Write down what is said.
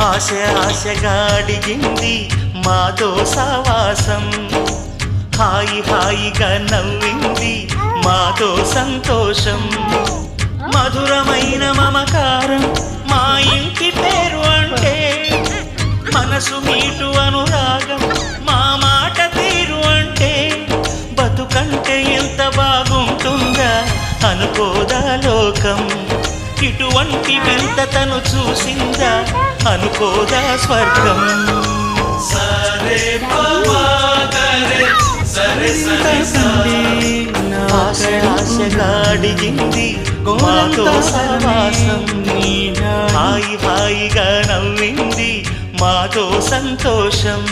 ఆశ ఆశగా అడిగింది మాతో సావాసం, హాయి హాయిగా నవ్వింది మాతో సంతోషం, మధురమైన మమకారం మా ఇంటి పేరు అంటే, మనసు మీటు అనురాగం మా మాట తీరు అంటే, బతుకంటే ఎంత బాగుంటుందా అనుకోదా లోకం, ఇటువంటి వింతతను చూసిందా అనుకోదా స్వర్గం. ఆశ ఆశగా అడిగింది మాతో సహవాసం, హాయి హాయిగా నవ్వింది మాతో సంతోషం.